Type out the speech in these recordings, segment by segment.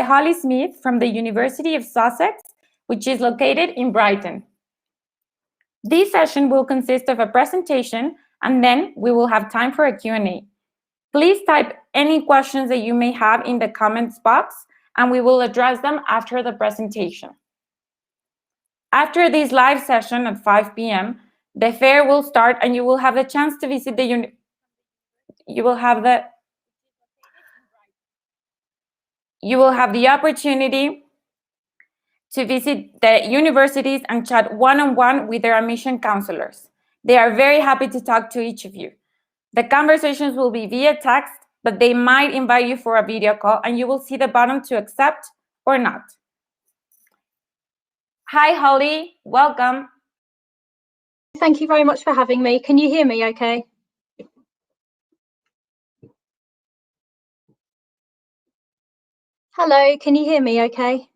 Holly Smith from the University of Sussex, which is located in Brighton. This session will consist of a presentation, and then we will have time for a Q&A. Please type any questions that you may have in the comments box, and we will address them after the presentation. After this live session at 5 p.m., the fair will start, and you will have the chance to visit you will have the opportunity to visit the universities and chat one-on-one with their admission counselors. They are very happy to talk to each of you. The conversations will be via text, but they might invite you for a video call, and you will see the button to accept or not. Hi, Holly. Welcome. Thank you very much for having me. Can you hear me okay? Hello, can you hear me okay?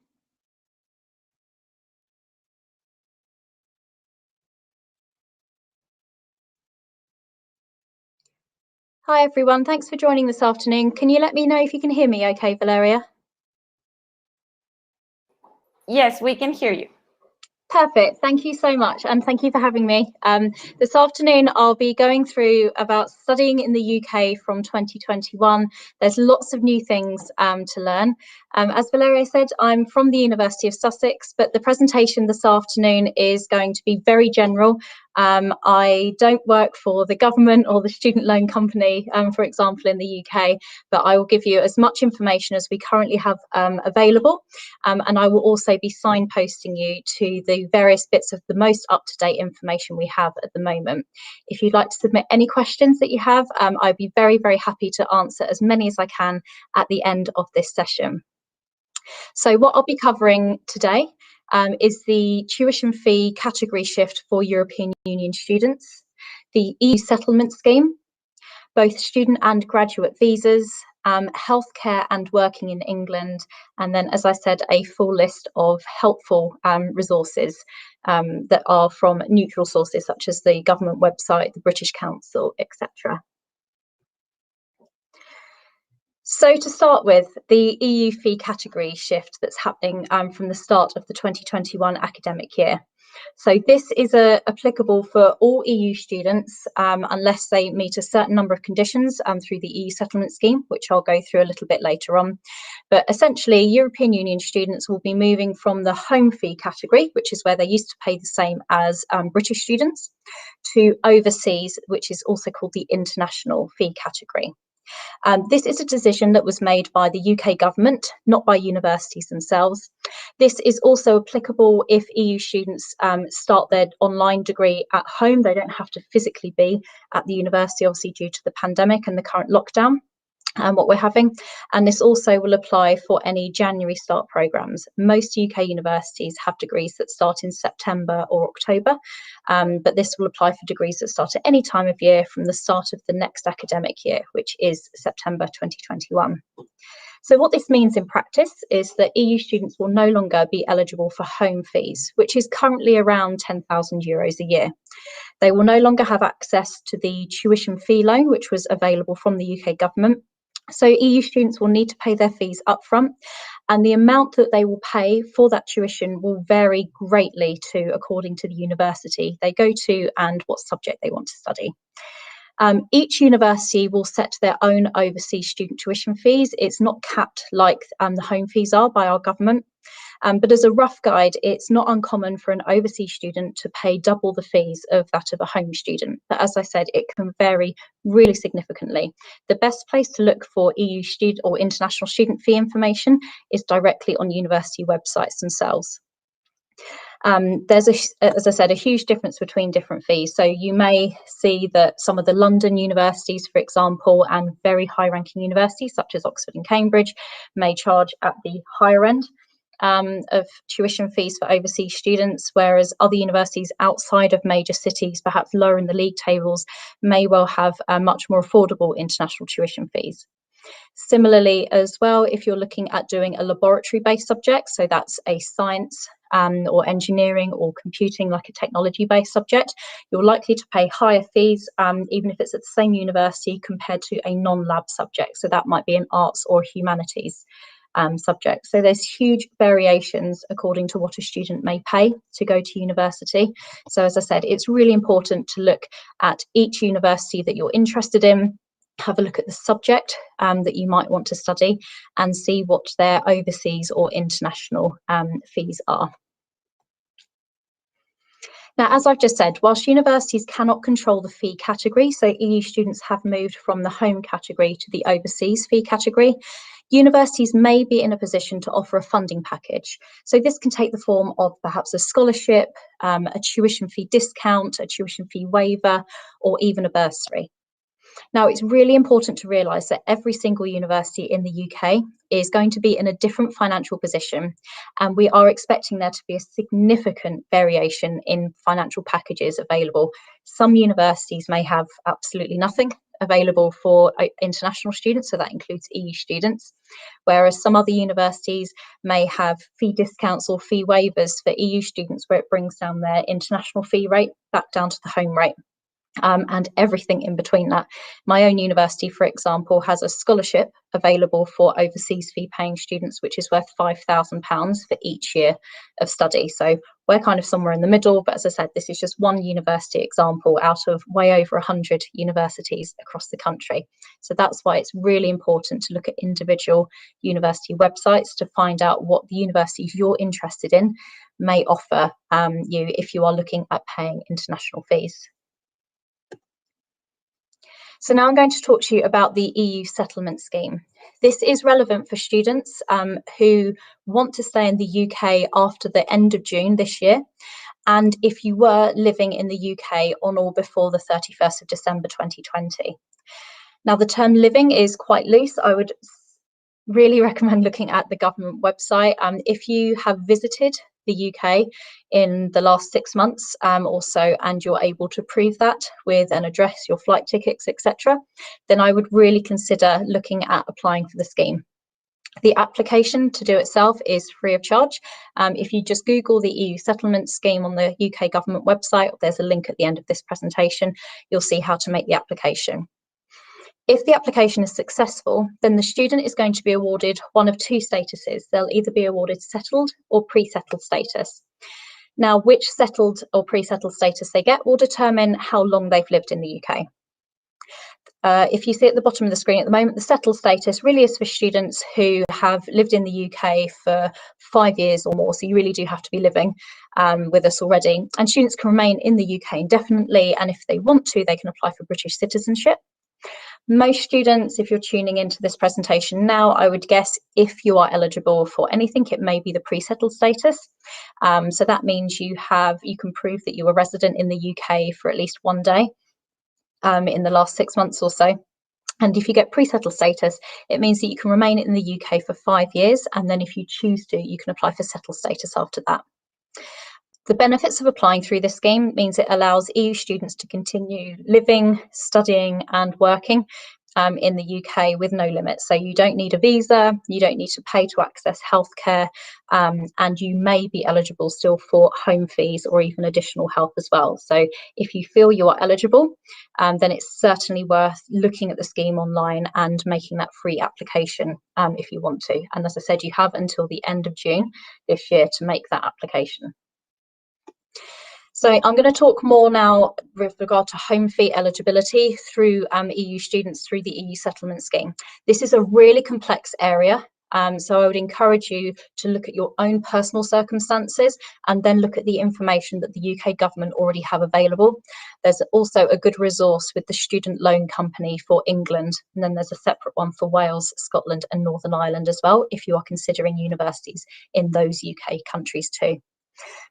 Hi everyone, thanks for joining this afternoon. Can you let me know if you can hear me okay, Valeria? Yes, we can hear you. Perfect, thank you so much, and thank you for having me. This afternoon I'll be going through about studying in the UK from 2021. There's lots of new things to learn. As Valeria said, I'm from the University of Sussex, but the presentation this afternoon is going to be very general. I don't work for the government or the student loan company, for example, in the UK, but I will give you as much information as we currently have available, and I will also be signposting you to the various bits of the most up-to-date information we have at the moment. If you'd like to submit any questions that you have, I'd be very, very happy to answer as many as I can at the end of this session. So what I'll be covering today is the tuition fee category shift for European Union students, the EU settlement scheme, both student and graduate visas, healthcare and working in England, and then, as I said, a full list of helpful resources that are from neutral sources such as the government website, the British Council, etc. So to start with, the EU fee category shift that's happening from the start of the 2021 academic year. So this is applicable for all EU students unless they meet a certain number of conditions through the EU settlement scheme, which I'll go through a little bit later on. But essentially, European Union students will be moving from the home fee category, which is where they used to pay the same as British students, to overseas, which is also called the international fee category. This is a decision that was made by the UK government, not by universities themselves. This is also applicable if EU students start their online degree at home. They don't have to physically be at the university, obviously due to the pandemic and the current lockdown. What we're having, and this also will apply for any January start programmes. Most UK universities have degrees that start in September or October, but this will apply for degrees that start at any time of year from the start of the next academic year, which is September 2021. So what this means in practice is that EU students will no longer be eligible for home fees, which is currently around €10,000 a year. They will no longer have access to the tuition fee loan, which was available from the UK government. So EU students will need to pay their fees upfront, and the amount that they will pay for that tuition will vary greatly according to the university they go to and what subject they want to study. Each university will set their own overseas student tuition fees. It's not capped like the home fees are by our government. But as a rough guide, it's not uncommon for an overseas student to pay double the fees of that of a home student. But as I said, it can vary really significantly. The best place to look for EU student or international student fee information is directly on university websites themselves. There's, as I said, a huge difference between different fees. So you may see that some of the London universities, for example, and very high-ranking universities such as Oxford and Cambridge may charge at the higher end of tuition fees for overseas students, whereas other universities outside of major cities, perhaps lower in the league tables, may well have much more affordable international tuition fees. Similarly as well, if you're looking at doing a laboratory-based subject, so that's a science or engineering or computing, like a technology-based subject, you're likely to pay higher fees, even if it's at the same university, compared to a non-lab subject. So that might be an arts or humanities subjects. So there's huge variations according to what a student may pay to go to university. So as I said, it's really important to look at each university that you're interested in, have a look at the subject that you might want to study, and see what their overseas or international fees are. Now, as I've just said, whilst universities cannot control the fee category, so EU students have moved from the home category to the overseas fee category, universities may be in a position to offer a funding package. So this can take the form of perhaps a scholarship, a tuition fee discount, a tuition fee waiver, or even a bursary. Now, it's really important to realise that every single university in the UK is going to be in a different financial position, and we are expecting there to be a significant variation in financial packages available. Some universities may have absolutely nothing available for international students, so that includes EU students, whereas some other universities may have fee discounts or fee waivers for EU students, where it brings down their international fee rate back down to the home rate. And everything in between that. My own university, for example, has a scholarship available for overseas fee paying students, which is worth £5,000 for each year of study. So we're kind of somewhere in the middle, but as I said, this is just one university example out of way over 100 universities across the country. So that's why it's really important to look at individual university websites to find out what the universities you're interested in may offer you if you are looking at paying international fees. So now I'm going to talk to you about the EU settlement scheme. This is relevant for students who want to stay in the UK after the end of June this year, and if you were living in the UK on or before the 31st of December 2020. Now, the term living is quite loose. I would really recommend looking at the government website. If you have visited the UK in the last 6 months or so, and you're able to prove that with an address, your flight tickets, etc., then I would really consider looking at applying for the scheme. The application to do itself is free of charge. If you just Google the EU settlement scheme on the UK government website, there's a link at the end of this presentation, you'll see how to make the application. If the application is successful, then the student is going to be awarded one of two statuses. They'll either be awarded settled or pre-settled status. Now, which settled or pre-settled status they get will determine how long they've lived in the UK. If you see at the bottom of the screen at the moment, the settled status really is for students who have lived in the UK for 5 years or more. So you really do have to be living with us already. And students can remain in the UK indefinitely. And if they want to, they can apply for British citizenship. Most students, if you're tuning into this presentation now, I would guess if you are eligible for anything, it may be the pre-settled status. So that means you can prove that you were resident in the UK for at least 1 day in the last 6 months or so. And if you get pre-settled status, it means that you can remain in the UK for 5 years. And then if you choose to, you can apply for settled status after that. The benefits of applying through this scheme means it allows EU students to continue living, studying and working in the UK with no limits. So you don't need a visa, you don't need to pay to access healthcare, and you may be eligible still for home fees or even additional help as well. So if you feel you are eligible, then it's certainly worth looking at the scheme online and making that free application if you want to. And as I said, you have until the end of June this year to make that application. So I'm going to talk more now with regard to home fee eligibility through EU students through the EU settlement scheme. This is a really complex area, so I would encourage you to look at your own personal circumstances and then look at the information that the UK government already have available. There's also a good resource with the Student Loan Company for England, and then there's a separate one for Wales, Scotland and Northern Ireland as well, if you are considering universities in those UK countries too.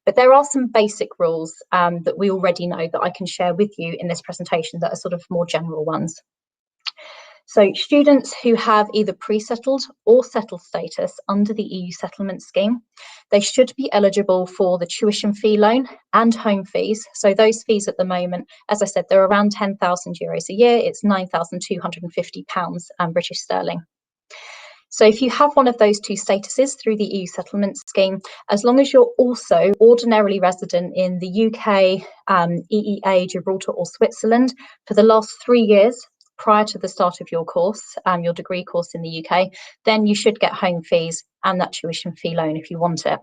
But there are some basic rules that we already know that I can share with you in this presentation that are sort of more general ones. So students who have either pre-settled or settled status under the EU settlement scheme, they should be eligible for the tuition fee loan and home fees. So those fees at the moment, as I said, they're around €10,000 a year. It's £9,250 British sterling. So if you have one of those two statuses through the EU settlement scheme, as long as you're also ordinarily resident in the UK, EEA, Gibraltar or Switzerland for the last 3 years, prior to the start of your course, your degree course in the UK, then you should get home fees and that tuition fee loan if you want it.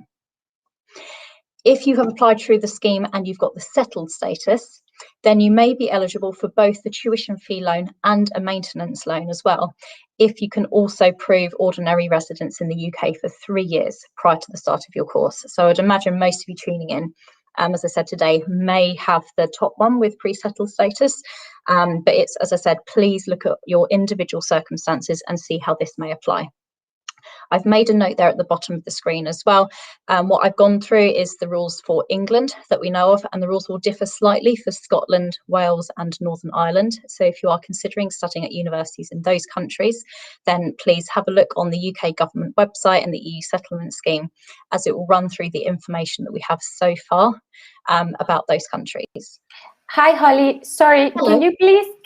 If you have applied through the scheme and you've got the settled status, then you may be eligible for both the tuition fee loan and a maintenance loan as well, if you can also prove ordinary residence in the UK for 3 years prior to the start of your course. So I'd imagine most of you tuning in, as I said today, may have the top one with pre-settled status, but it's, as I said, please look at your individual circumstances and see how this may apply. I've made a note there at the bottom of the screen as well. What I've gone through is the rules for England that we know of, and the rules will differ slightly for Scotland, Wales and Northern Ireland. So if you are considering studying at universities in those countries, then please have a look on the UK government website and the EU settlement scheme, as it will run through the information that we have so far about those countries. Hi, Holly. Sorry, Hello.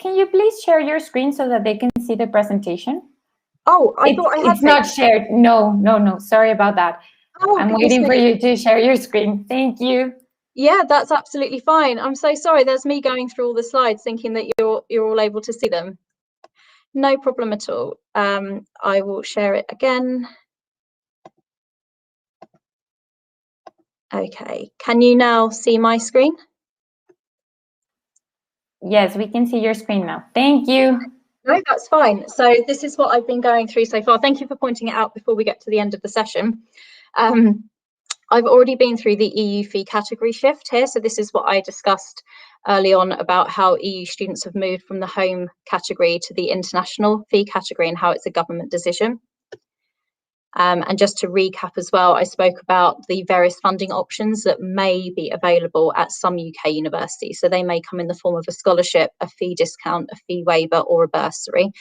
can you please share your screen so that they can see the presentation? Oh, I thought I had it's not shared. No. Sorry about that. Oh, I'm waiting for you to share your screen. Thank you. Yeah, that's absolutely fine. I'm so sorry. There's me going through all the slides thinking that you're all able to see them. No problem at all. I will share it again. Okay, can you now see my screen? Yes, we can see your screen now. Thank you. No, that's fine. So this is what I've been going through so far. Thank you for pointing it out before we get to the end of the session. I've already been through the EU fee category shift here. So this is what I discussed early on about how EU students have moved from the home category to the international fee category and how it's a government decision. And just to recap as well, I spoke about the various funding options that may be available at some UK universities. So they may come in the form of a scholarship, a fee discount, a fee waiver, or a bursary.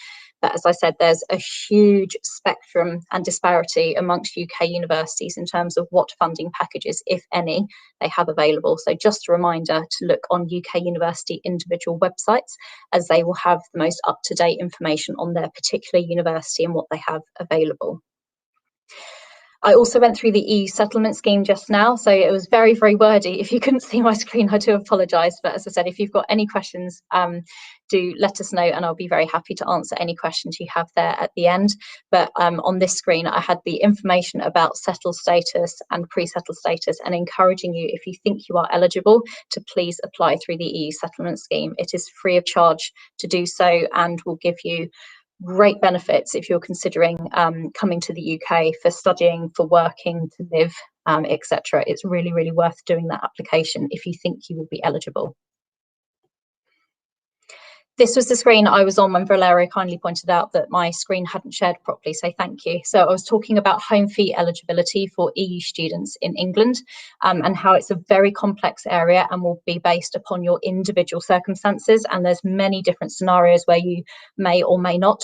But as I said, there's a huge spectrum and disparity amongst UK universities in terms of what funding packages, if any, they have available. So just a reminder to look on UK university individual websites, as they will have the most up-to-date information on their particular university and what they have available. I also went through the EU settlement scheme just now, so it was very, very wordy. If you couldn't see my screen, I do apologise. But as I said, if you've got any questions, do let us know, and I'll be very happy to answer any questions you have there at the end. But on this screen, I had the information about settled status and pre-settled status, and encouraging you, if you think you are eligible, to please apply through the EU settlement scheme. It is free of charge to do so and will give you great benefits if you're considering coming to the UK for studying, for working, to live, etc. It's really, really worth doing that application if you think you will be eligible. This was the screen I was on when Valeria kindly pointed out that my screen hadn't shared properly, so thank you. So I was talking about home fee eligibility for EU students in England, and how it's a very complex area and will be based upon your individual circumstances, and there's many different scenarios where you may or may not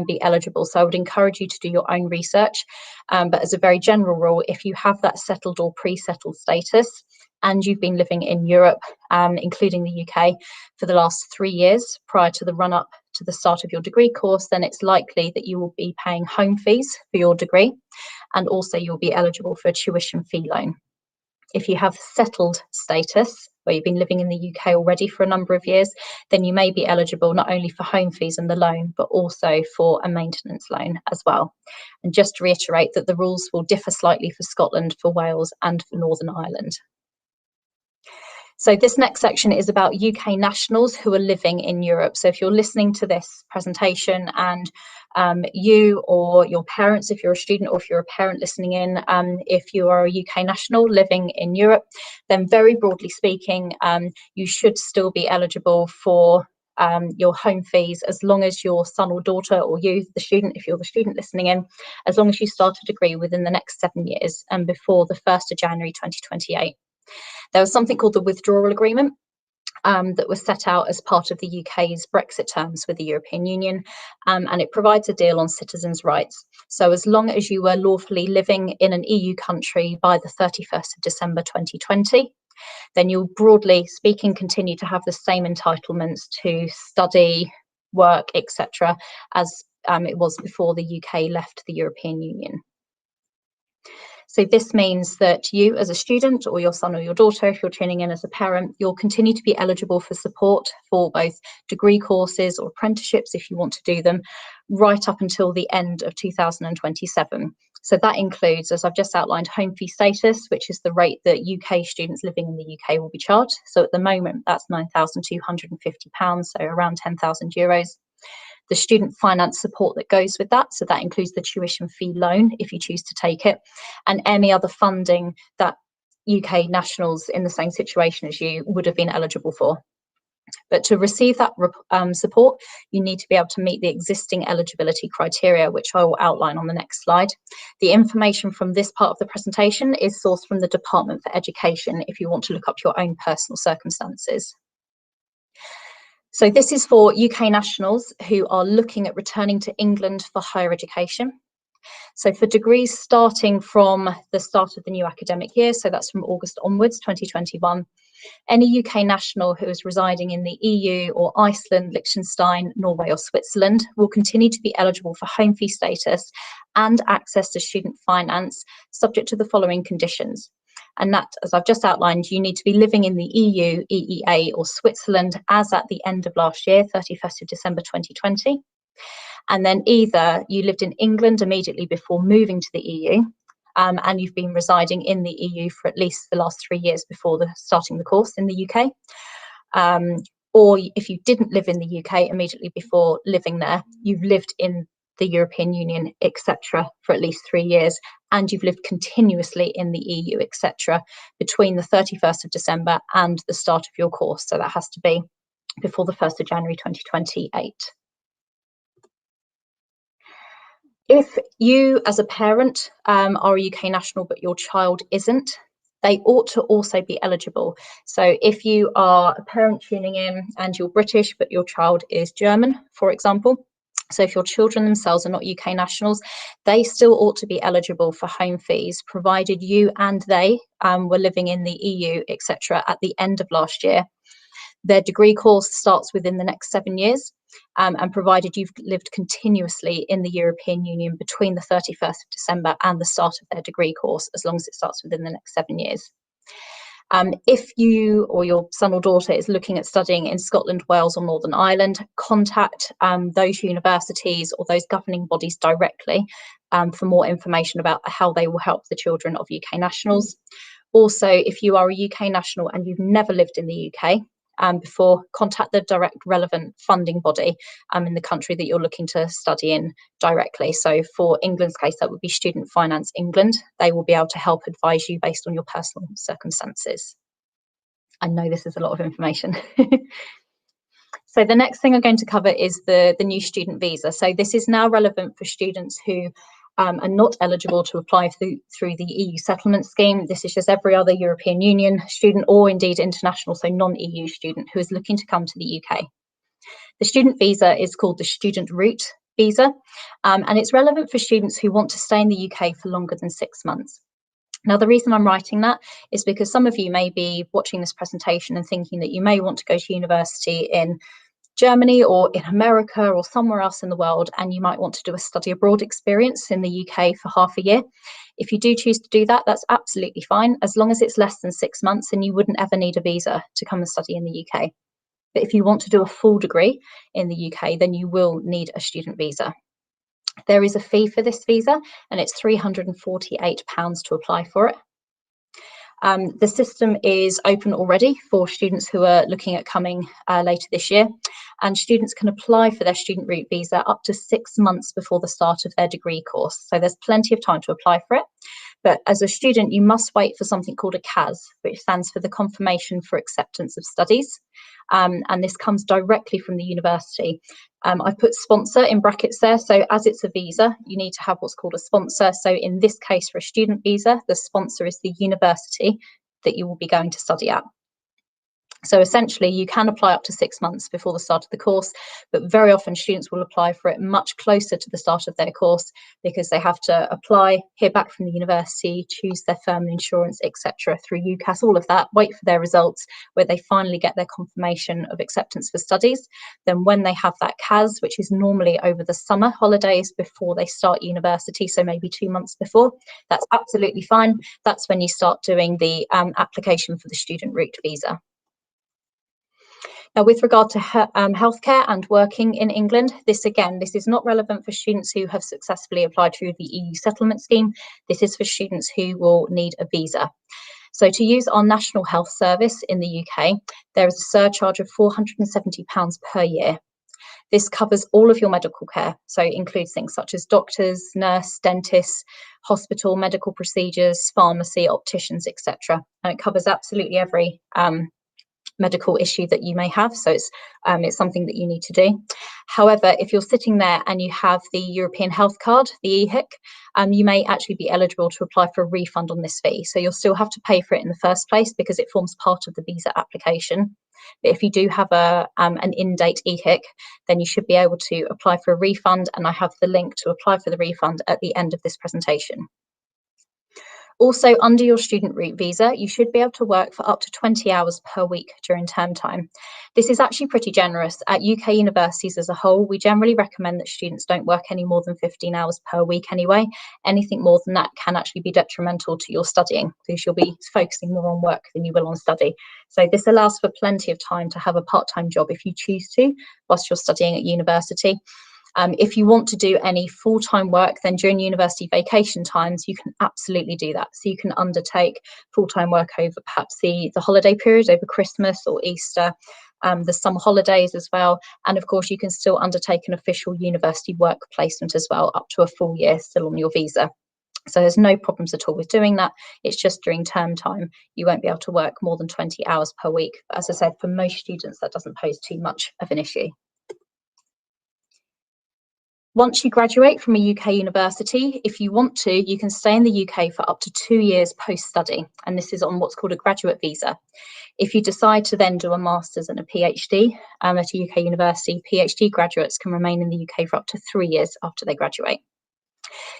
be eligible. So I would encourage you to do your own research, but as a very general rule, if you have that settled or pre-settled status and you've been living in Europe, including the UK, for the last 3 years prior to the run-up to the start of your degree course, then it's likely that you will be paying home fees for your degree, and also you'll be eligible for a tuition fee loan. If you have settled status, where you've been living in the UK already for a number of years, then you may be eligible not only for home fees and the loan, but also for a maintenance loan as well. And just to reiterate that the rules will differ slightly for Scotland, for Wales and for Northern Ireland. So this next section is about UK nationals who are living in Europe. So if you're listening to this presentation and you or your parents, if you're a student or if you're a parent listening in, if you are a UK national living in Europe, then very broadly speaking, you should still be eligible for your home fees, as long as your son or daughter, or you, the student, if you're the student listening in, as long as you start a degree within the next 7 years and before the 1st of January 2028. There was something called the withdrawal agreement that was set out as part of the UK's Brexit terms with the European Union, and it provides a deal on citizens' rights. So as long as you were lawfully living in an EU country by the 31st of December 2020, then you'll, broadly speaking, continue to have the same entitlements to study, work, etc. as it was before the UK left the European Union. So this means that you as a student, or your son or your daughter, if you're tuning in as a parent, you'll continue to be eligible for support for both degree courses or apprenticeships if you want to do them, right up until the end of 2027. So that includes, as I've just outlined, home fee status, which is the rate that UK students living in the UK will be charged. So at the moment, that's £9,250, so around €10,000. The student finance support that goes with that, so that includes the tuition fee loan if you choose to take it, and any other funding that UK nationals in the same situation as you would have been eligible for. But to receive that support, you need to be able to meet the existing eligibility criteria, which I will outline on the next slide. The information from this part of the presentation is sourced from the Department for Education if you want to look up your own personal circumstances. So this is for UK nationals who are looking at returning to England for higher education. So for degrees starting from the start of the new academic year, so that's from August onwards, 2021, any UK national who is residing in the EU or Iceland, Liechtenstein, Norway or Switzerland will continue to be eligible for home fee status and access to student finance, subject to the following conditions. And that, as I've just outlined, you need to be living in the EU, EEA or Switzerland as at the end of last year, 31st of December 2020. And then either you lived in England immediately before moving to the EU, and you've been residing in the EU for at least the last 3 years before starting the course in the UK. Or if you didn't live in the UK immediately before living there, you've lived in the European Union, etc., for at least 3 years, and you've lived continuously in the EU, etc., between the 31st of December and the start of your course. So that has to be before the 1st of January 2028. If you as a parent are a UK national but your child isn't, they ought to also be eligible. So if you are a parent tuning in and you're British but your child is German, for example, so if your children themselves are not UK nationals, they still ought to be eligible for home fees, provided you and they were living in the EU, etc., at the end of last year. Their degree course starts within the next 7 years, and provided you've lived continuously in the European Union between the 31st of December and the start of their degree course, as long as it starts within the next 7 years. If you or your son or daughter is looking at studying in Scotland, Wales or Northern Ireland, contact those universities or those governing bodies directly for more information about how they will help the children of UK nationals. Also, if you are a UK national and you've never lived in the UK before, contact the direct relevant funding body in the country that you're looking to study in directly. So for England's case, that would be Student Finance England. They will be able to help advise you based on your personal circumstances. I know this is a lot of information. So the next thing I'm going to cover is the new student visa. So this is now relevant for students who are not eligible to apply through the EU settlement scheme. This is just every other European Union student, or indeed international, so non-EU student, who is looking to come to the UK. The student visa is called the student route visa, and it's relevant for students who want to stay in the UK for longer than 6 months. Now, the reason I'm writing that is because some of you may be watching this presentation and thinking that you may want to go to university in Germany or in America or somewhere else in the world, and you might want to do a study abroad experience in the UK for half a year. If you do choose to do that, that's absolutely fine, as long as it's less than 6 months, and you wouldn't ever need a visa to come and study in the UK. But if you want to do a full degree in the UK, then you will need a student visa. There is a fee for this visa, and it's £348 to apply for it. The system is open already for students who are looking at coming later this year, and students can apply for their student route visa up to 6 months before the start of their degree course. So there's plenty of time to apply for it. But as a student, you must wait for something called a CAS, which stands for the Confirmation for Acceptance of Studies. And this comes directly from the university. I've put sponsor in brackets there. So as it's a visa, you need to have what's called a sponsor. So in this case, for a student visa, the sponsor is the university that you will be going to study at. So essentially, you can apply up to 6 months before the start of the course, but very often students will apply for it much closer to the start of their course because they have to apply, hear back from the university, choose their firm insurance, etc. through UCAS, all of that, wait for their results where they finally get their confirmation of acceptance for studies. Then when they have that CAS, which is normally over the summer holidays before they start university, so maybe 2 months before, that's absolutely fine. That's when you start doing the application for the student route visa. Now, with regard to healthcare and working in England, this is not relevant for students who have successfully applied through the EU settlement scheme. This is for students who will need a visa. So to use our National Health Service in the UK, there is a surcharge of £470 per year. This covers all of your medical care, so it includes things such as doctors, nurse, dentists, hospital, medical procedures, pharmacy, opticians, etc. And it covers absolutely every medical issue that you may have, so it's something that you need to do. However, if you're sitting there and you have the European Health Card, the EHIC, you may actually be eligible to apply for a refund on this fee. So you'll still have to pay for it in the first place because it forms part of the visa application. But if you do have an in-date EHIC, then you should be able to apply for a refund, and I have the link to apply for the refund at the end of this presentation. Also, under your student route visa, you should be able to work for up to 20 hours per week during term time. This is actually pretty generous. At UK universities as a whole, we generally recommend that students don't work any more than 15 hours per week anyway. Anything more than that can actually be detrimental to your studying because you'll be focusing more on work than you will on study. So this allows for plenty of time to have a part-time job if you choose to, whilst you're studying at university. If you want to do any full-time work, then during university vacation times, you can absolutely do that. So you can undertake full-time work over perhaps the holiday period, over Christmas or Easter, the summer holidays as well. And of course, you can still undertake an official university work placement as well, up to a full year still on your visa. So there's no problems at all with doing that. It's just during term time, you won't be able to work more than 20 hours per week. But as I said, for most students, that doesn't pose too much of an issue. Once you graduate from a UK university, if you want to, you can stay in the UK for up to 2 years post-study, and this is on what's called a graduate visa. If you decide to then do a master's and a PhD at a UK university, PhD graduates can remain in the UK for up to 3 years after they graduate.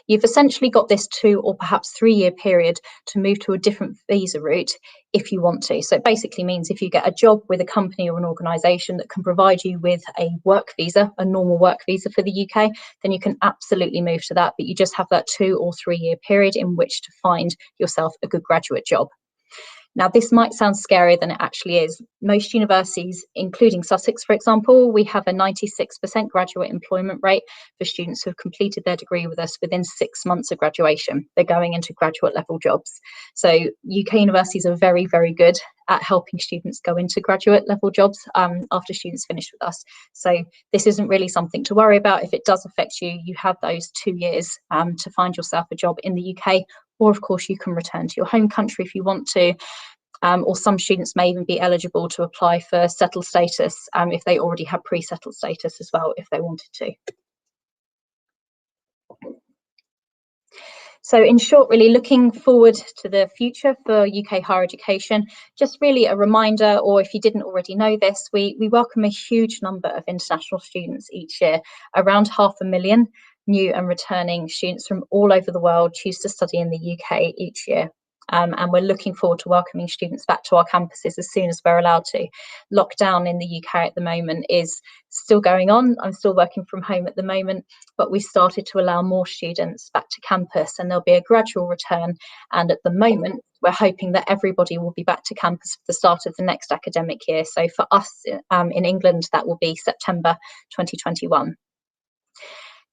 You've essentially got this 2 or perhaps 3 year period to move to a different visa route if you want to. So it basically means if you get a job with a company or an organisation that can provide you with a work visa, a normal work visa for the UK, then you can absolutely move to that. But you just have that 2 or 3 year period in which to find yourself a good graduate job. Now, this might sound scarier than it actually is. Most universities, including Sussex, for example, we have a 96% graduate employment rate for students who have completed their degree with us within 6 months of graduation. They're going into graduate level jobs. So UK universities are very, very good at helping students go into graduate level jobs after students finish with us. So this isn't really something to worry about. If it does affect you, you have those 2 years to find yourself a job in the UK. Or of course, you can return to your home country if you want to. Or some students may even be eligible to apply for settled status if they already have pre-settled status as well, if they wanted to. So in short, really looking forward to the future for UK higher education, just really a reminder, or if you didn't already know this, we welcome a huge number of international students each year. Around 500,000 new and returning students from all over the world choose to study in the UK each year. And we're looking forward to welcoming students back to our campuses as soon as we're allowed to. Lockdown in the UK at the moment is still going on. I'm still working from home at the moment, but we started to allow more students back to campus, and there'll be a gradual return. And at the moment, we're hoping that everybody will be back to campus for the start of the next academic year. So for us in England, that will be September 2021.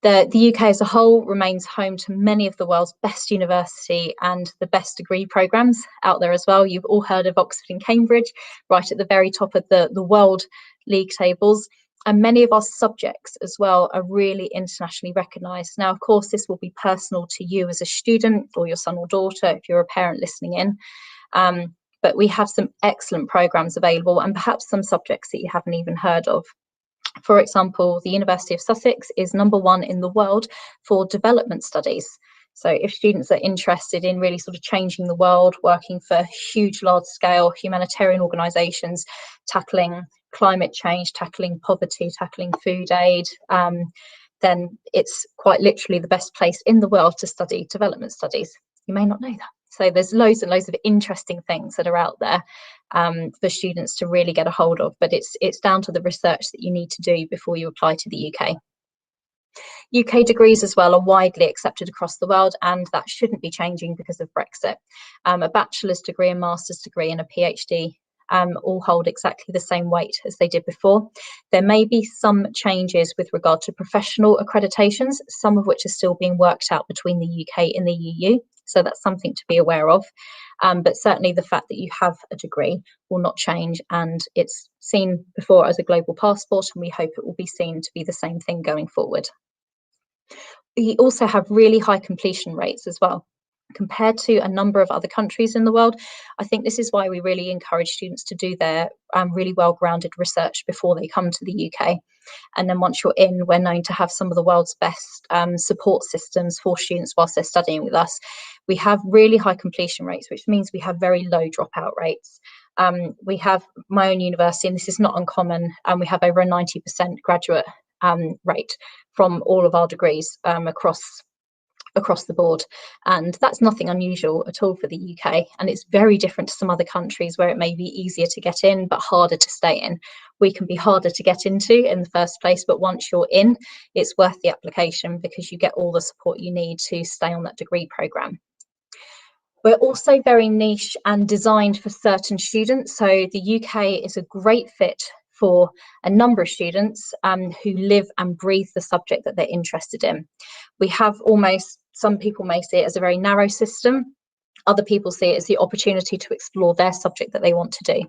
The UK as a whole remains home to many of the world's best university and the best degree programmes out there as well. You've all heard of Oxford and Cambridge, right at the very top of the world league tables. And many of our subjects as well are really internationally recognised. Now, of course, this will be personal to you as a student or your son or daughter if you're a parent listening in. But we have some excellent programmes available and perhaps some subjects that you haven't even heard of. For example, the University of Sussex is #1 in the world for development studies. So if students are interested in really sort of changing the world, working for huge, large-scale humanitarian organisations, tackling climate change, tackling poverty, tackling food aid, then it's quite literally the best place in the world to study development studies. You may not know that. So there's loads and loads of interesting things that are out there for students to really get a hold of, but it's down to the research that you need to do before you apply to the UK. UK degrees as well are widely accepted across the world, and that shouldn't be changing because of Brexit. A bachelor's degree, a master's degree and a PhD all hold exactly the same weight as they did before. There may be some changes with regard to professional accreditations, some of which are still being worked out between the UK and the EU. So that's something to be aware of. But certainly the fact that you have a degree will not change, and it's seen before as a global passport, and we hope it will be seen to be the same thing going forward. We also have really high completion rates as well. Compared to a number of other countries in the world, I think this is why we really encourage students to do their really well-grounded research before they come to the UK. And then once you're in, we're known to have some of the world's best support systems for students whilst they're studying with us. We have really high completion rates, which means we have very low dropout rates. We have my own university, and this is not uncommon, and we have over a 90% graduate rate from all of our degrees across the board, and that's nothing unusual at all for the UK, and it's very different to some other countries where it may be easier to get in but harder to stay in. We can be harder to get into in the first place, but once you're in, it's worth the application because you get all the support you need to stay on that degree programme. We're also very niche and designed for certain students, so the UK is a great fit for a number of students who live and breathe the subject that they're interested in. We have some people may see it as a very narrow system. Other people see it as the opportunity to explore their subject that they want to do.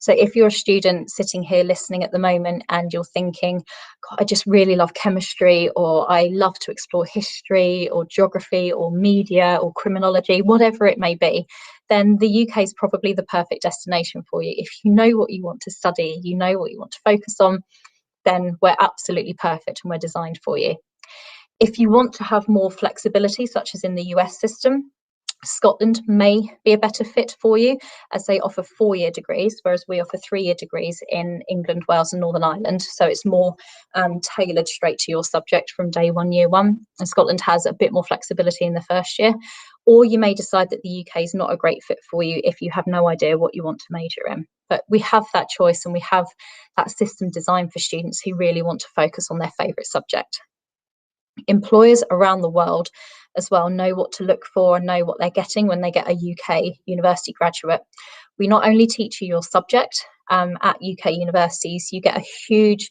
So if you're a student sitting here listening at the moment and you're thinking, God, I just really love chemistry, or I love to explore history or geography or media or criminology, whatever it may be, then the UK is probably the perfect destination for you. If you know what you want to study, you know what you want to focus on, then we're absolutely perfect and we're designed for you. If you want to have more flexibility, such as in the US system, Scotland may be a better fit for you, as they offer 4-year degrees, whereas we offer 3-year degrees in England, Wales and Northern Ireland. So it's more tailored straight to your subject from day one, year one. And Scotland has a bit more flexibility in the first year. Or you may decide that the UK is not a great fit for you if you have no idea what you want to major in. But we have that choice, and we have that system designed for students who really want to focus on their favourite subject. Employers around the world as well know what to look for and know what they're getting when they get a UK university graduate. We not only teach you your subject at UK universities, you get a huge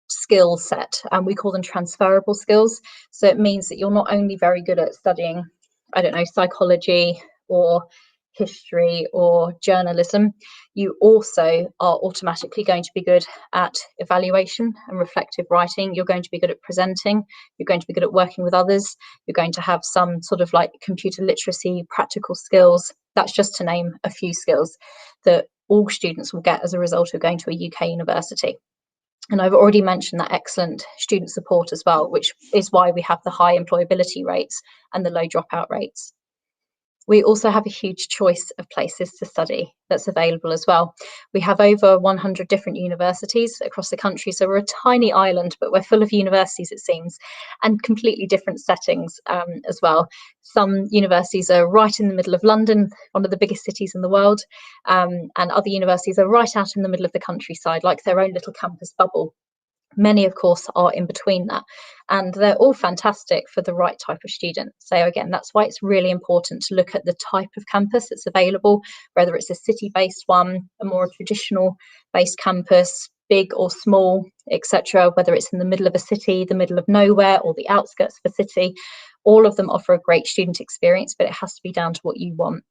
skill set, and we call them transferable skills. So it means that you're not only very good at studying, I don't know, psychology or history or journalism, you also are automatically going to be good at evaluation and reflective writing. You're going to be good at presenting. You're going to be good at working with others. You're going to have some sort of like computer literacy, practical skills. That's just to name a few skills that all students will get as a result of going to a UK university. And I've already mentioned that excellent student support as well, which is why we have the high employability rates and the low dropout rates. We also have a huge choice of places to study that's available as well. We have over 100 different universities across the country, so we're a tiny island, but we're full of universities, it seems, and completely different settings as well. Some universities are right in the middle of London, one of the biggest cities in the world, and other universities are right out in the middle of the countryside, like their own little campus bubble. Many, of course, are in between that, and they're all fantastic for the right type of student. So again, that's why it's really important to look at the type of campus that's available, whether it's a city-based one, a more traditional based campus, big or small, etc., whether it's in the middle of a city, the middle of nowhere, or the outskirts of a city. All of them offer a great student experience, but it has to be down to what you want.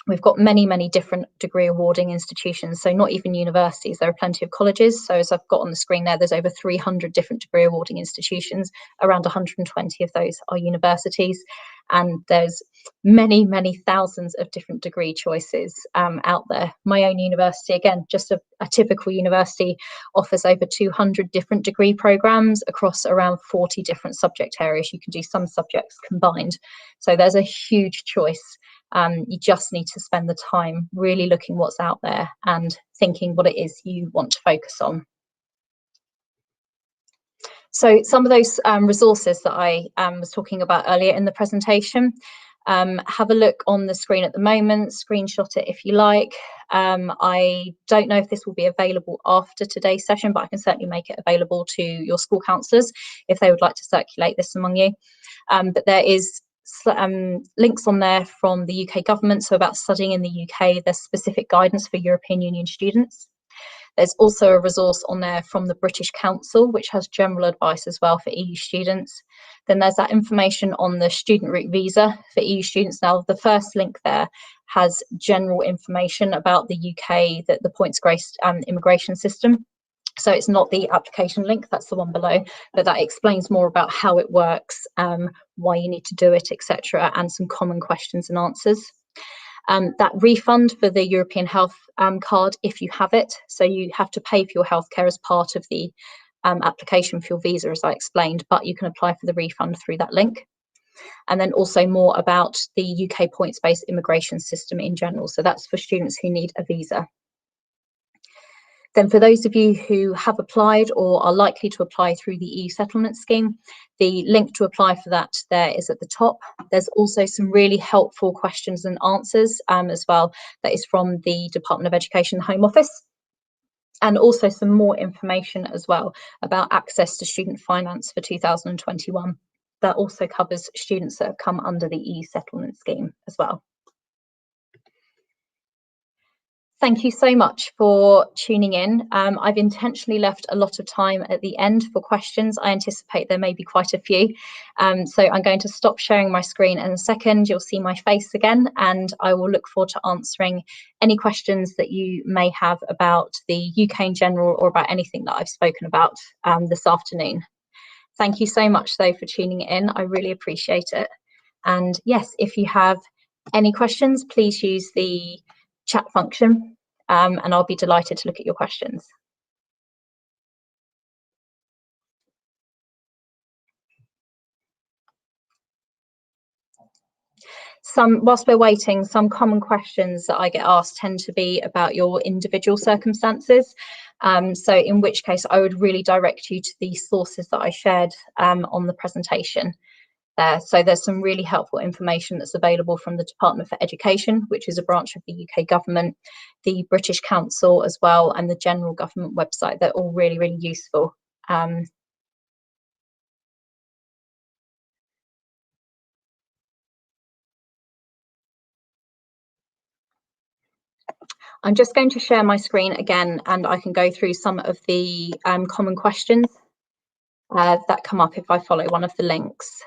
We've got many different degree awarding institutions, so not even universities. There are plenty of colleges. So as I've got on the screen there, there's over 300 different degree awarding institutions. Around 120 of those are universities. And there's many thousands of different degree choices out there. My own university, again, just a typical university, offers over 200 different degree programs across around 40 different subject areas. You can do some subjects combined. So there's a huge choice. You just need to spend the time really looking what's out there and thinking what it is you want to focus on. So some of those resources that I was talking about earlier in the presentation, have a look on the screen at the moment, screenshot it if you like. I don't know if this will be available after today's session, but I can certainly make it available to your school counsellors if they would like to circulate this among you. But there is links on there from the UK government, so about studying in the UK. There's specific guidance for European Union students. There's also a resource on there from the British Council, which has general advice as well for EU students. Then there's that information on the student route visa for EU students. Now, the first link there has general information about the UK, the points-based immigration system. So it's not the application link, that's the one below, but that explains more about how it works, why you need to do it, etc., and some common questions and answers. That refund for the European Health Card, if you have it, so you have to pay for your healthcare as part of the application for your visa, as I explained, but you can apply for the refund through that link. And then also more about the UK points-based immigration system in general. So that's for students who need a visa. Then for those of you who have applied or are likely to apply through the EU settlement scheme, the link to apply for that there is at the top. There's also some really helpful questions and answers as well that is from the Department of Education Home Office. And also some more information as well about access to student finance for 2021. That also covers students that have come under the EU settlement scheme as well. Thank you so much for tuning in. I've intentionally left a lot of time at the end for questions. I anticipate there may be quite a few. So I'm going to stop sharing my screen in a second. You'll see my face again, and I will look forward to answering any questions that you may have about the UK in general or about anything that I've spoken about this afternoon. Thank you so much, though, for tuning in. I really appreciate it. And yes, if you have any questions, please use the chat function, and I'll be delighted to look at your questions. Whilst we're waiting, some common questions that I get asked tend to be about your individual circumstances. So in which case I would really direct you to the sources that I shared on the presentation. So there's some really helpful information that's available from the Department for Education, which is a branch of the UK government, the British Council as well, and the general government website. They're all really useful. I'm just going to share my screen again, and I can go through some of the common questions that come up if I follow one of the links.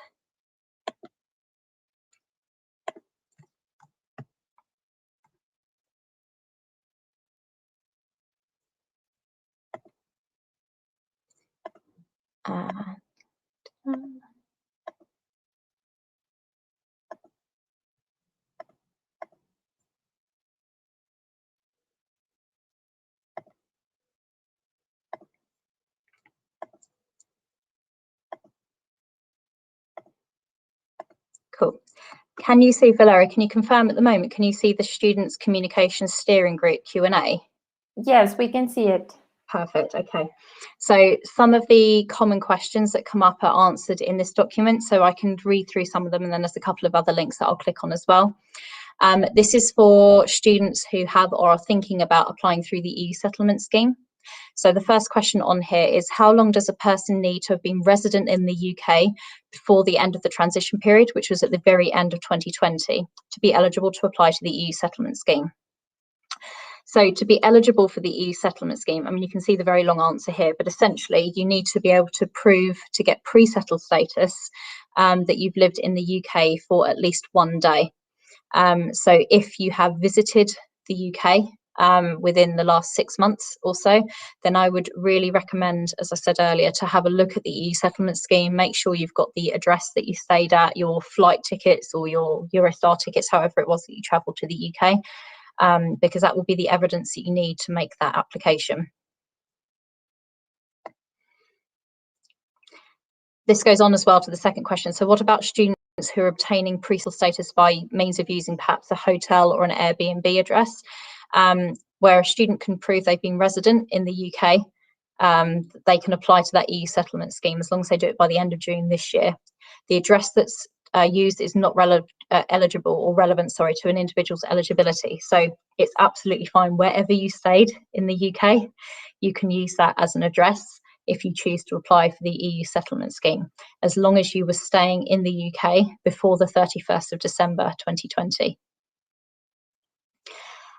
Cool. Can you see, Valeria, can you confirm at the moment, can you see the Students' Communications Steering Group Q&A? Yes, we can see it. Perfect. Okay. So some of the common questions that come up are answered in this document, so I can read through some of them, and then there's a couple of other links that I'll click on as well. This is for students who have or are thinking about applying through the EU settlement scheme. So the first question on here is, how long does a person need to have been resident in the UK before the end of the transition period, which was at the very end of 2020, to be eligible to apply to the EU settlement scheme? So to be eligible for the EU settlement scheme, I mean, you can see the very long answer here, but essentially you need to be able to prove to get pre-settled status that you've lived in the UK for at least 1 day. So if you have visited the UK within the last 6 months or so, then I would really recommend, as I said earlier, to have a look at the EU settlement scheme. Make sure you've got the address that you stayed at, your flight tickets or your Eurostar tickets, however it was that you travelled to the UK, because that will be the evidence that you need to make that application. This goes on as well to the second question. So what about students who are obtaining pre-settled status by means of using perhaps a hotel or an Airbnb address, where a student can prove they've been resident in the UK? They can apply to that EU settlement scheme as long as they do it by the end of June this year. The address that's used is not eligible or relevant, sorry, to an individual's eligibility. So it's absolutely fine wherever you stayed in the UK, you can use that as an address if you choose to apply for the EU settlement scheme, as long as you were staying in the UK before the 31st of December 2020.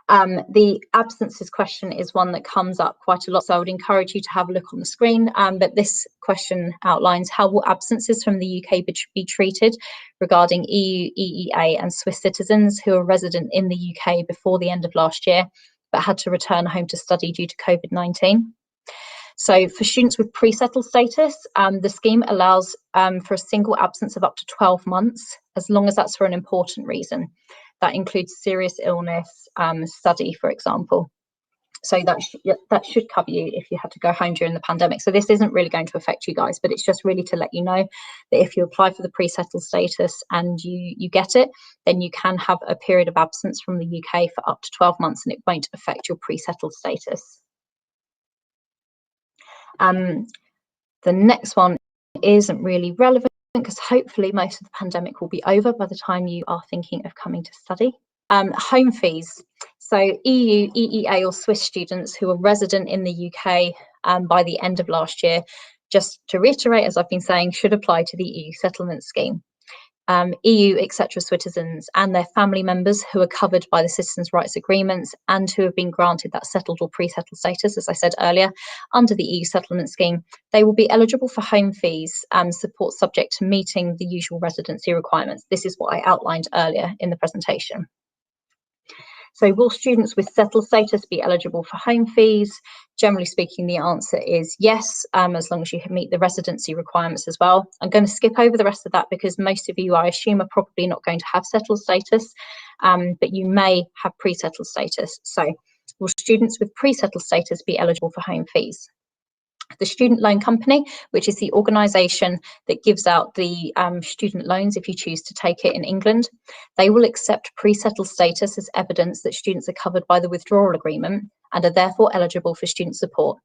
The absences question is one that comes up quite a lot, so I would encourage you to have a look on the screen, but this question outlines how will absences from the UK be treated regarding EU, EEA and Swiss citizens who are resident in the UK before the end of last year but had to return home to study due to COVID-19. So for students with pre-settled status, the scheme allows for a single absence of up to 12 months, as long as that's for an important reason. That includes serious illness, study, for example. So that should cover you if you had to go home during the pandemic. So this isn't really going to affect you guys, but it's just really to let you know that if you apply for the pre-settled status and you get it, then you can have a period of absence from the UK for up to 12 months and it won't affect your pre-settled status. The next one isn't really relevant because hopefully most of the pandemic will be over by the time you are thinking of coming to study. Home fees. So EU, EEA or Swiss students who are resident in the UK by the end of last year, just to reiterate, as I've been saying, should apply to the EU settlement scheme. EU, etc. citizens and their family members who are covered by the citizens' rights agreements and who have been granted that settled or pre-settled status, as I said earlier, under the EU settlement scheme, they will be eligible for home fees support subject to meeting the usual residency requirements. This is what I outlined earlier in the presentation. So will students with settled status be eligible for home fees? Generally speaking, the answer is yes, as long as you meet the residency requirements as well. I'm going to skip over the rest of that because most of you, I assume, are probably not going to have settled status, but you may have pre-settled status. So will students with pre-settled status be eligible for home fees? The Student Loan Company, which is the organisation that gives out the student loans if you choose to take it in England, they will accept pre-settled status as evidence that students are covered by the withdrawal agreement and are therefore eligible for student support.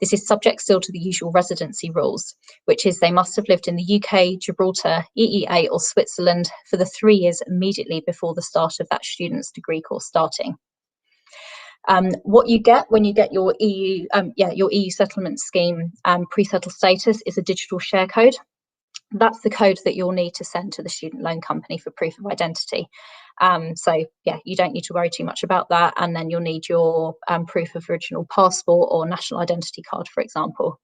This is subject still to the usual residency rules, which is they must have lived in the UK, Gibraltar, EEA or Switzerland for the 3 years immediately before the start of that student's degree course starting. What you get when you get your EU settlement scheme pre-settled status is a digital share code. That's the code that you'll need to send to the student loan company for proof of identity. So yeah, you don't need to worry too much about that. And then you'll need your proof of original passport or national identity card, for example.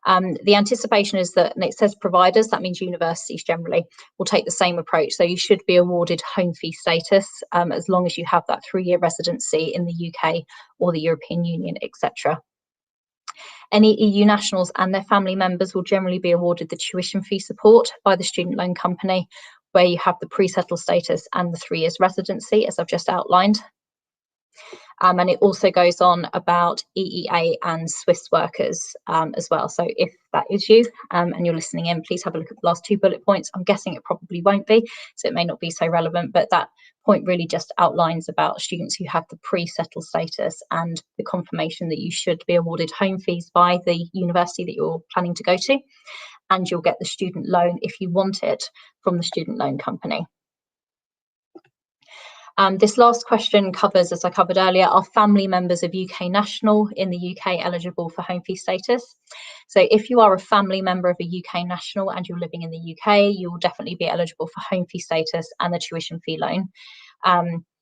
The anticipation is that, and it says providers, that means universities generally, will take the same approach. So you should be awarded home fee status as long as you have that 3-year residency in the UK or the European Union, etc. Any EU nationals and their family members will generally be awarded the tuition fee support by the student loan company, where you have the pre-settled status and the 3 years residency, as I've just outlined. And it also goes on about EEA and Swiss workers as well. So if that is you and you're listening in, please have a look at the last 2 bullet points. I'm guessing it probably won't be, so it may not be so relevant, but that point really just outlines about students who have the pre-settled status and the confirmation that you should be awarded home fees by the university that you're planning to go to, and you'll get the student loan if you want it from the student loan company. This last question covers, as I covered earlier, are family members of UK national in the UK eligible for home fee status? So if you are a family member of a UK national and you're living in the UK, you will definitely be eligible for home fee status and the tuition fee loan.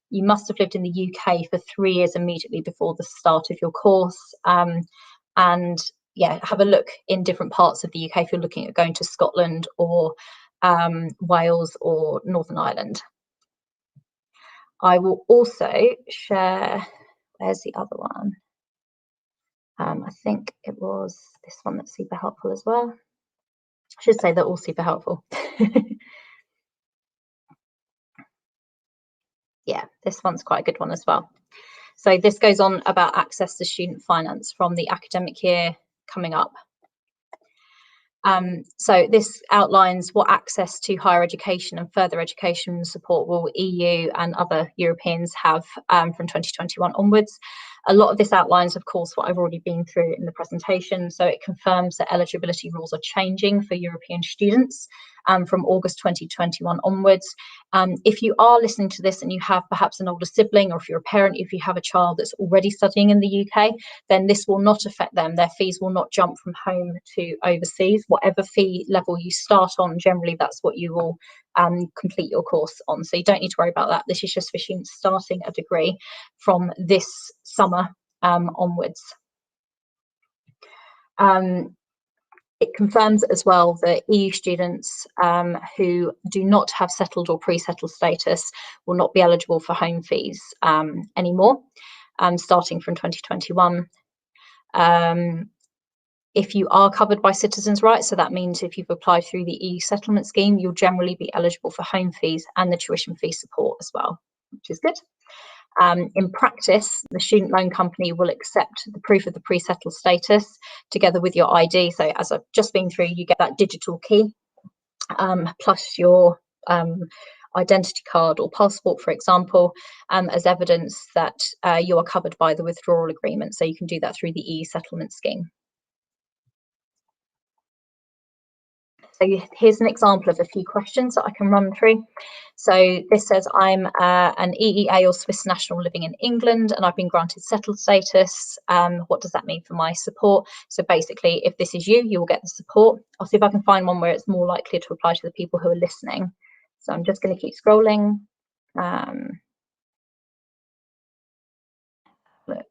You must have lived in the UK for 3 years immediately before the start of your course. And yeah, have a look in different parts of the UK if you're looking at going to Scotland or Wales or Northern Ireland. I will also share, where's the other one? I think it was this one that's super helpful as well. I should say they're all super helpful. Yeah, this one's quite a good one as well. So this goes on about access to student finance from the academic year coming up. So this outlines what access to higher education and further education support will EU and other Europeans have from 2021 onwards. A lot of this outlines, of course, what I've already been through in the presentation. So it confirms that eligibility rules are changing for European students from August 2021 onwards. If you are listening to this and you have perhaps an older sibling, or if you're a parent, if you have a child that's already studying in the UK, then this will not affect them. Their fees will not jump from home to overseas. Whatever fee level you start on, generally that's what you will complete your course on. So you don't need to worry about that. This is just for students starting a degree from this summer onwards. It confirms as well that EU students who do not have settled or pre-settled status will not be eligible for home fees anymore, starting from 2021. If you are covered by citizens' rights, so that means if you've applied through the EU settlement scheme, you'll generally be eligible for home fees and the tuition fee support as well, which is good. In practice, the student loan company will accept the proof of the pre-settled status together with your ID. So as I've just been through, you get that digital key plus your identity card or passport, for example, as evidence that you are covered by the withdrawal agreement. So you can do that through the EU settlement scheme. So here's an example of a few questions that I can run through. So this says, I'm an EEA or Swiss national living in England and I've been granted settled status. What does that mean for my support? So basically, if this is you, you will get the support. I'll see if I can find one where it's more likely to apply to the people who are listening. So I'm just going to keep scrolling. Look.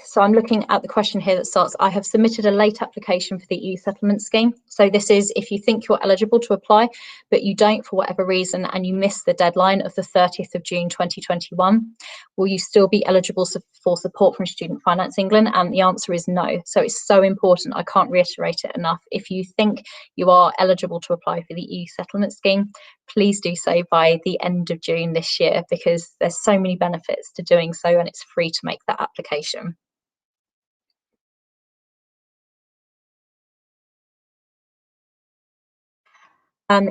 So I'm looking at the question here that starts, I have submitted a late application for the EU settlement scheme. So this is if you think you're eligible to apply, but you don't for whatever reason, and you miss the deadline of the 30th of June 2021, will you still be eligible for support from Student Finance England? And the answer is no. So it's so important, I can't reiterate it enough. If you think you are eligible to apply for the EU settlement scheme, please do so by the end of June this year, because there's so many benefits to doing so and it's free to make that application.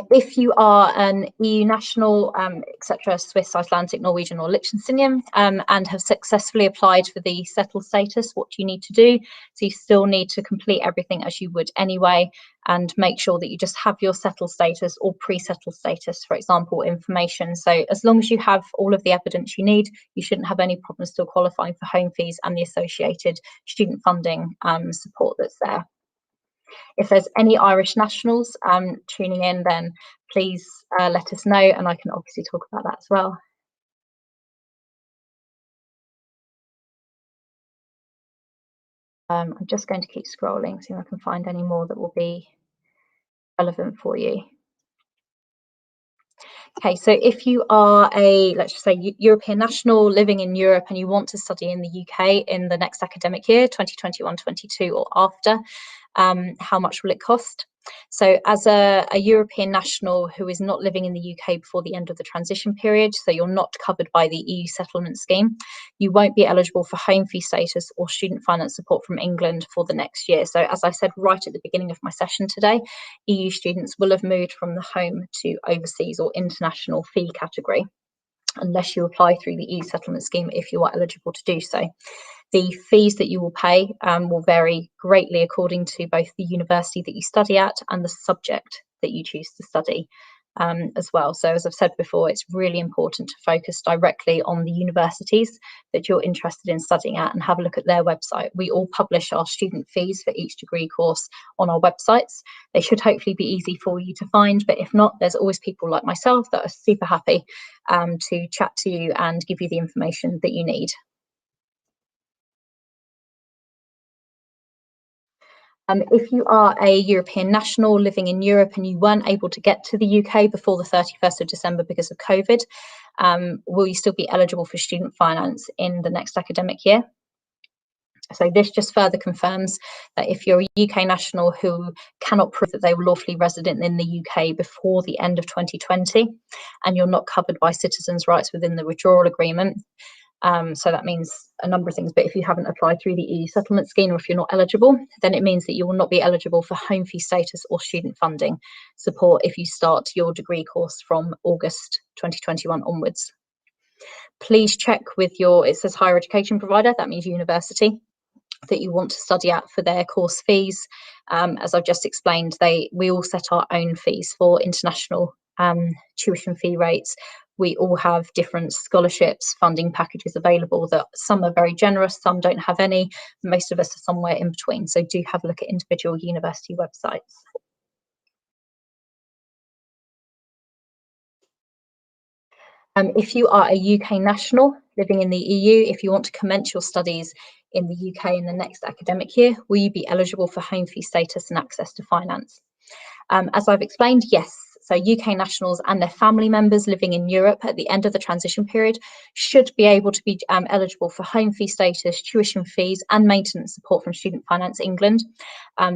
If you are an EU national, etc., Swiss, Icelandic, Norwegian or Liechtensteinian, and have successfully applied for the settled status, what do you need to do? So you still need to complete everything as you would anyway, and make sure that you just have your settled status or pre-settled status, for example, information. So as long as you have all of the evidence you need, you shouldn't have any problems still qualifying for home fees and the associated student funding support that's there. If there's any Irish nationals tuning in, then please let us know, and I can obviously talk about that as well. I'm just going to keep scrolling, see if I can find any more that will be relevant for you. Okay, so if you are a, let's just say, European national living in Europe and you want to study in the UK in the next academic year, 2021-22 or after, how much will it cost? So as a European national who is not living in the UK before the end of the transition period, so you're not covered by the EU settlement scheme, you won't be eligible for home fee status or student finance support from England for the next year. So as I said right at the beginning of my session today, EU students will have moved from the home to overseas or international fee category, unless you apply through the EU settlement scheme if you are eligible to do so. The fees that you will pay will vary greatly according to both the university that you study at and the subject that you choose to study as well. So as I've said before, it's really important to focus directly on the universities that you're interested in studying at and have a look at their website. We all publish our student fees for each degree course on our websites. They should hopefully be easy for you to find, but if not, there's always people like myself that are super happy to chat to you and give you the information that you need. If you are a European national living in Europe and you weren't able to get to the UK before the 31st of December because of COVID, will you still be eligible for student finance in the next academic year? So this just further confirms that if you're a UK national who cannot prove that they were lawfully resident in the UK before the end of 2020, and you're not covered by citizens' rights within the withdrawal agreement, so that means a number of things, but if you haven't applied through the EU settlement scheme, or if you're not eligible, then it means that you will not be eligible for home fee status or student funding support if you start your degree course from August 2021 onwards. Please check with it says higher education provider, that means university, that you want to study at for their course fees. As I've just explained, we all set our own fees for international tuition fee rates. We all have different scholarships, funding packages available, that some are very generous, some don't have any. Most of us are somewhere in between. So do have a look at individual university websites. If you are a UK national living in the EU, if you want to commence your studies in the UK in the next academic year, will you be eligible for home fee status and access to finance? As I've explained, yes. So UK nationals and their family members living in Europe at the end of the transition period should be able to be eligible for home fee status, tuition fees and maintenance support from Student Finance England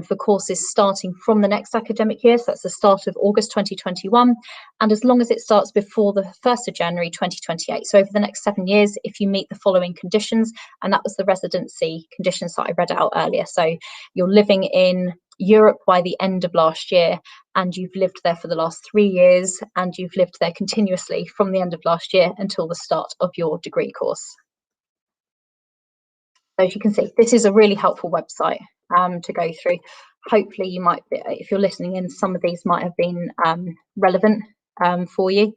for courses starting from the next academic year. So that's the start of August 2021. And as long as it starts before the 1st of January 2028. So over the next 7 years, if you meet the following conditions, and that was the residency conditions that I read out earlier. So you're living in Europe by the end of last year, and you've lived there for the last 3 years, and you've lived there continuously from the end of last year until the start of your degree course. So as you can see, this is a really helpful website to go through. Hopefully you might, if you're listening in, some of these might have been relevant for you.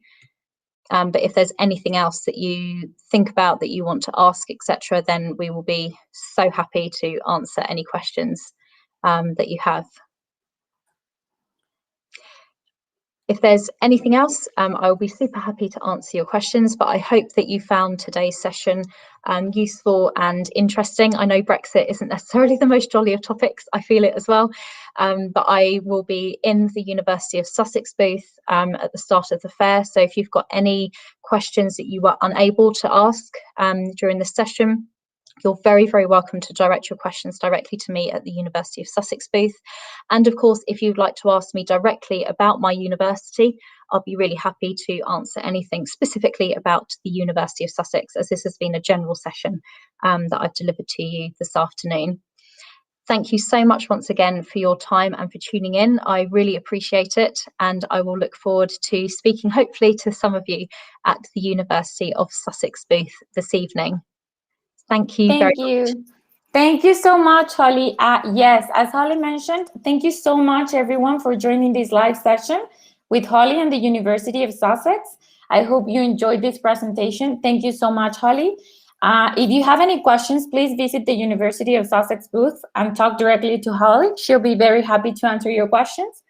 But if there's anything else that you think about that you want to ask, etc., then we will be so happy to answer any questions that you have. If there's anything else, I will be super happy to answer your questions, but I hope that you found today's session useful and interesting. I know Brexit isn't necessarily the most jolly of topics, I feel it as well, but I will be in the University of Sussex booth at the start of the fair, so if you've got any questions that you were unable to ask during the session, you're very, very welcome to direct your questions directly to me at the University of Sussex booth. And of course, if you'd like to ask me directly about my university, I'll be really happy to answer anything specifically about the University of Sussex, as this has been a general session that I've delivered to you this afternoon. Thank you so much once again for your time and for tuning in. I really appreciate it, and I will look forward to speaking hopefully to some of you at the University of Sussex booth this evening. Thank you very much. Thank you so much, Holly. Yes, as Holly mentioned, thank you so much, everyone, for joining this live session with Holly and the University of Sussex. I hope you enjoyed this presentation. Thank you so much, Holly. If you have any questions, please visit the University of Sussex booth and talk directly to Holly. She'll be very happy to answer your questions.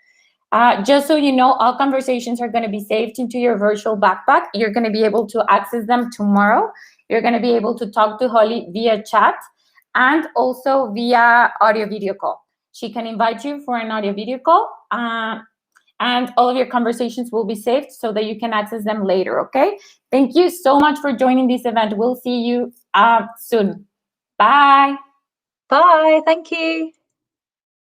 Just so you know, all conversations are going to be saved into your virtual backpack. You're going to be able to access them tomorrow. You're going to be able to talk to Holly via chat and also via audio video call. She can invite you for an audio video call, and all of your conversations will be saved so that you can access them later, okay? Thank you so much for joining this event. We'll see you soon. Bye. Bye, thank you.